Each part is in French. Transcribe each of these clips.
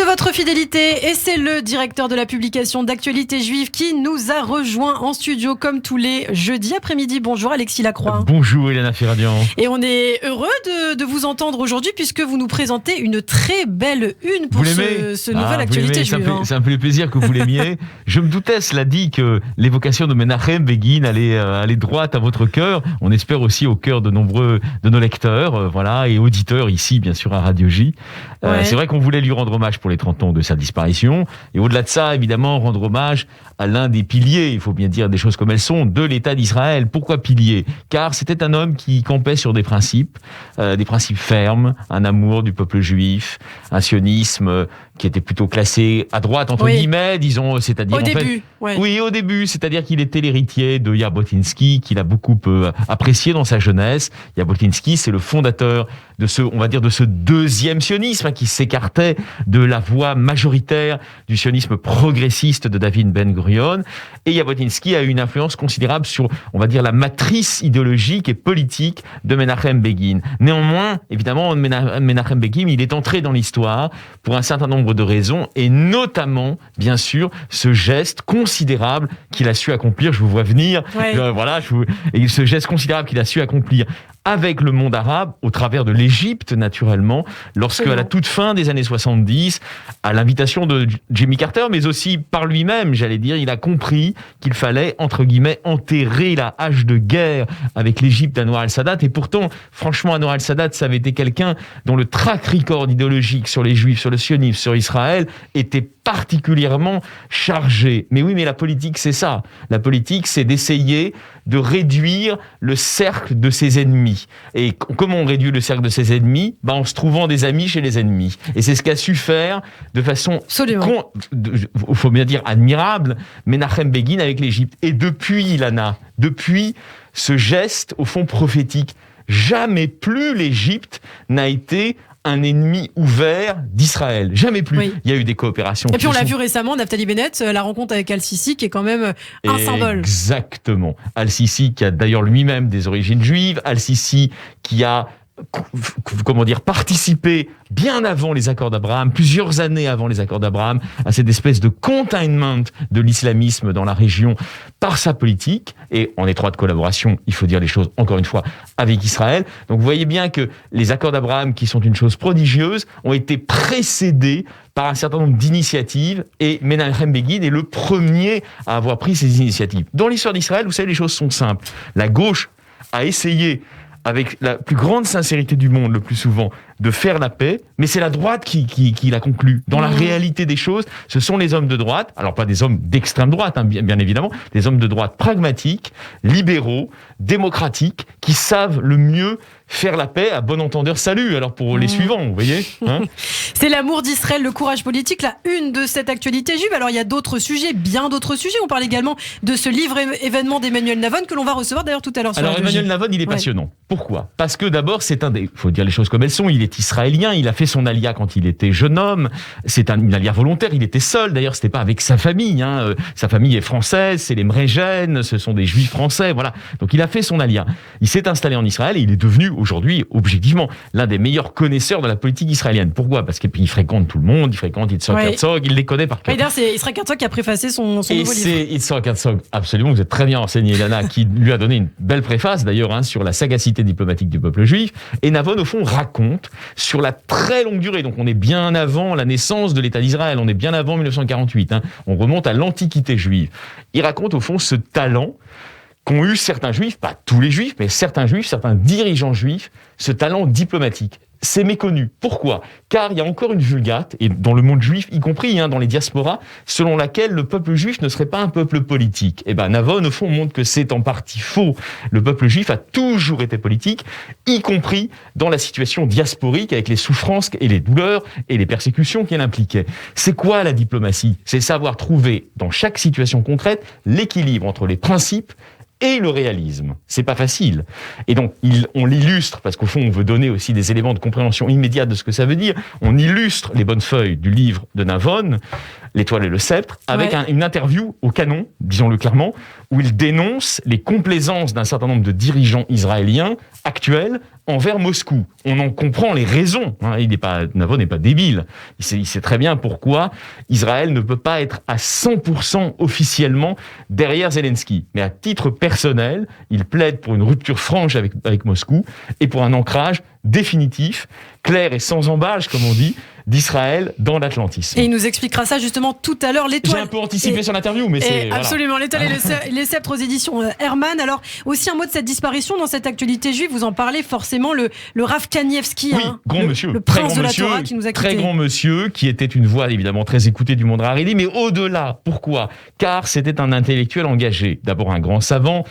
de votre fidélité et c'est le directeur de la publication d'actualité juive qui nous a rejoint en studio comme tous les jeudis après-midi. Bonjour Alexis Lacroix. Bonjour Elena Ferradian. Et on est heureux de vous entendre aujourd'hui puisque vous nous présentez une très belle une pour ce nouvel actualité juive. C'est un peu le plaisir que vous l'aimiez. Je me doutais, cela dit, que l'évocation de Menachem Begin allait droite à votre cœur. On espère aussi au cœur de nombreux de nos lecteurs et auditeurs ici, bien sûr, à Radio J. C'est vrai qu'on voulait lui rendre hommage pour les 30 ans de sa disparition. Et au-delà de ça, évidemment, rendre hommage à l'un des piliers, il faut bien dire des choses comme elles sont, de l'État d'Israël. Pourquoi pilier ? Car c'était un homme qui campait sur des principes fermes, un amour du peuple juif, un sionisme qui était plutôt classé à droite, entre guillemets, disons, c'est-à-dire... Au début, c'est-à-dire qu'il était l'héritier de Jabotinsky, qu'il a beaucoup apprécié dans sa jeunesse. Jabotinsky, c'est le fondateur de ce deuxième sionisme qui s'écartait de la voie majoritaire du sionisme progressiste de David Ben-Gurion. Et Jabotinsky a eu une influence considérable sur, on va dire, la matrice idéologique et politique de Menachem Begin. Néanmoins, évidemment, Menachem Begin, il est entré dans l'histoire pour un certain nombre de raisons, et notamment, bien sûr, ce geste considérable qu'il a su accomplir. Je vous vois venir. Et ce geste considérable qu'il a su accomplir avec le monde arabe, au travers de l'Égypte, naturellement, lorsque, à la toute fin des années 70, à l'invitation de Jimmy Carter, mais aussi par lui-même, j'allais dire, il a compris qu'il fallait, entre guillemets, enterrer la hache de guerre avec l'Égypte d'Anwar el-Sadat. Et pourtant, franchement, Anwar el-Sadat, ça avait été quelqu'un dont le track record idéologique sur les Juifs, sur le sionisme, sur Israël, était particulièrement chargé. Mais oui, mais la politique, c'est ça. La politique, c'est d'essayer de réduire le cercle de ses ennemis. Et comment on réduit le cercle de ses ennemis ? En se trouvant des amis chez les ennemis. Et c'est ce qu'a su faire de façon, il faut bien dire, admirable, Menachem Begin avec l'Égypte. Et depuis, Ilana, depuis ce geste, au fond, prophétique, jamais plus l'Égypte n'a été un ennemi ouvert d'Israël. Jamais plus. Oui. Il y a eu des coopérations. Et puis on l'a vu récemment, Naftali Bennett, la rencontre avec Al-Sisi, qui est quand même un symbole. Exactement. Al-Sisi, qui a d'ailleurs lui-même des origines juives. Al-Sisi, qui a participer bien avant les accords d'Abraham, plusieurs années avant les accords d'Abraham, à cette espèce de containment de l'islamisme dans la région par sa politique, et en étroite collaboration, il faut dire les choses encore une fois, avec Israël. Donc vous voyez bien que les accords d'Abraham, qui sont une chose prodigieuse, ont été précédés par un certain nombre d'initiatives, et Menachem Begin est le premier à avoir pris ces initiatives. Dans l'histoire d'Israël, vous savez, les choses sont simples. La gauche a essayé, avec la plus grande sincérité du monde, le plus souvent, de faire la paix, mais c'est la droite qui l'a conclu. Dans la réalité des choses, ce sont les hommes de droite, alors pas des hommes d'extrême droite, bien évidemment, des hommes de droite pragmatiques, libéraux, démocratiques, qui savent le mieux faire la paix à bon entendeur. Salut, alors pour les suivants, vous voyez C'est l'amour d'Israël, le courage politique, la une de cette actualité juive. Alors il y a d'autres sujets, bien d'autres sujets. On parle également de ce livre événement d'Emmanuel Navon que l'on va recevoir d'ailleurs tout à l'heure. Alors Emmanuel Navon, il est passionnant. Pourquoi ? Parce que d'abord, il faut dire les choses comme elles sont, il est israélien, il a fait son alia quand il était jeune homme, c'est une alia volontaire, il était seul, d'ailleurs c'était pas avec sa famille, sa famille est française, c'est les Mrégènes, ce sont des juifs français, voilà. Donc il a fait son alia, il s'est installé en Israël et il est devenu aujourd'hui, objectivement, l'un des meilleurs connaisseurs de la politique israélienne. Pourquoi ? Parce qu'il fréquente tout le monde, il fréquente Yitzhak Herzog, il les connaît par cœur. D'ailleurs c'est Yitzhak Herzog qui a préfacé son nouveau livre. Et c'est Yitzhak Herzog, absolument, vous êtes très bien renseigné, Lana, qui lui a donné une belle préface d'ailleurs sur la sagacité diplomatique du peuple juif. Et Navon, au fond, raconte sur la très longue durée, donc on est bien avant la naissance de l'État d'Israël, on est bien avant 1948, on remonte à l'Antiquité juive. Il raconte au fond ce talent qu'ont eu certains juifs, pas tous les juifs, mais certains juifs, certains dirigeants juifs, ce talent diplomatique. C'est méconnu. Pourquoi ? Car il y a encore une vulgate, et dans le monde juif, y compris dans les diasporas, selon laquelle le peuple juif ne serait pas un peuple politique. Et Navon, au fond, montre que c'est en partie faux. Le peuple juif a toujours été politique, y compris dans la situation diasporique, avec les souffrances et les douleurs et les persécutions qu'elle impliquait. C'est quoi la diplomatie ? C'est savoir trouver, dans chaque situation concrète, l'équilibre entre les principes et le réalisme. C'est pas facile. Et donc, on l'illustre, parce qu'au fond, on veut donner aussi des éléments de compréhension immédiate de ce que ça veut dire. On illustre les bonnes feuilles du livre de Navon L'Étoile et le Sceptre, avec une interview au Canon, disons-le clairement, où il dénonce les complaisances d'un certain nombre de dirigeants israéliens actuels envers Moscou. On en comprend les raisons. Navon n'est pas débile. Il sait très bien pourquoi Israël ne peut pas être à 100% officiellement derrière Zelensky. Mais à titre personnel, il plaide pour une rupture franche avec Moscou et pour un ancrage définitif, clair et sans embâche, comme on dit, d'Israël dans l'Atlantisme. Et il nous expliquera ça justement tout à l'heure. L'Étoile. J'ai un peu anticipé son interview, mais c'est... Absolument, L'Étoile et les Sceptres aux éditions Hermann. Alors, aussi un mot de cette disparition dans cette actualité juive, vous en parlez forcément, le Rav Kanievski, grand monsieur, le prince de la Torah qui nous a quittés. Très grand monsieur, qui était une voix évidemment très écoutée du monde haredi, mais au-delà. Pourquoi ? Car c'était un intellectuel engagé. D'abord un grand savant,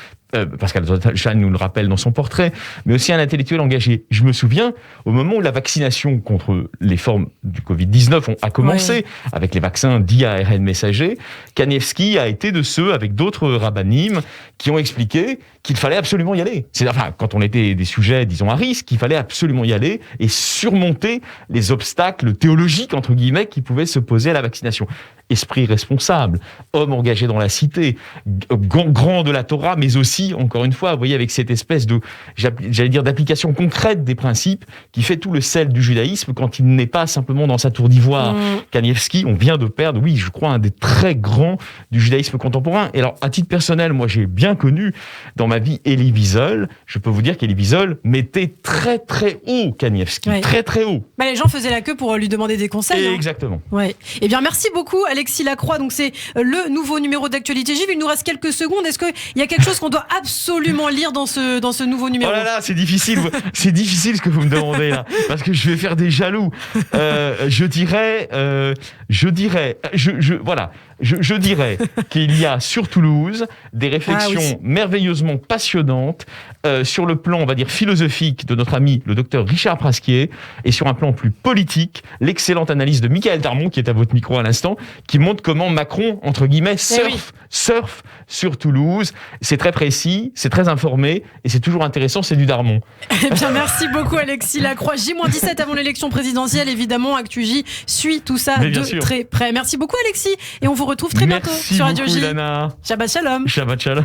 Pascal Zoltan nous le rappelle dans son portrait, mais aussi un intellectuel engagé. Je me souviens, au moment où la vaccination contre les formes du Covid-19 a commencé, avec les vaccins dits ARN messager, Kanievski a été de ceux, avec d'autres rabbinim, qui ont expliqué qu'il fallait absolument y aller. C'est-à-dire, quand on était des sujets, disons, à risque, il fallait absolument y aller et surmonter les obstacles théologiques, entre guillemets, qui pouvaient se poser à la vaccination. Esprit responsable, homme engagé dans la cité, grand de la Torah, mais aussi, encore une fois, vous voyez, avec cette espèce de, j'allais dire, d'application concrète des principes qui fait tout le sel du judaïsme quand il n'est pas simplement dans sa tour d'ivoire. Kanievski, on vient de perdre, oui, je crois, un des très grands du judaïsme contemporain. Et alors, à titre personnel, moi, j'ai bien connu dans ma vie Elie Wiesel. Je peux vous dire qu'Elie Wiesel mettait très, très haut Kanievski, très, très haut. Bah, les gens faisaient la queue pour lui demander des conseils. Exactement. Ouais. Eh bien, merci beaucoup, Alexis Lacroix. Donc, c'est le nouveau numéro d'Actualité Juive. Il nous reste quelques secondes. Est-ce qu'il y a quelque chose qu'on doit absolument lire dans ce nouveau numéro? Oh là là, c'est difficile. C'est difficile ce que vous me demandez là, parce que je vais faire des jaloux. Je dirais qu'il y a sur Toulouse des réflexions merveilleusement passionnantes sur le plan, on va dire, philosophique de notre ami le docteur Richard Prasquier, et sur un plan plus politique, l'excellente analyse de Michael Darmon, qui est à votre micro à l'instant, qui montre comment Macron, entre guillemets, surfe sur Toulouse. C'est très précis, c'est très informé, et c'est toujours intéressant, c'est du Darmon. Eh bien, merci beaucoup, Alexis Lacroix. J-17 avant l'élection présidentielle, évidemment, ActuJ suit tout ça de très près. Merci beaucoup, Alexis, et on vous retrouve très bientôt sur Radio J. Ilana. Shabbat Shalom. Shabbat Shalom.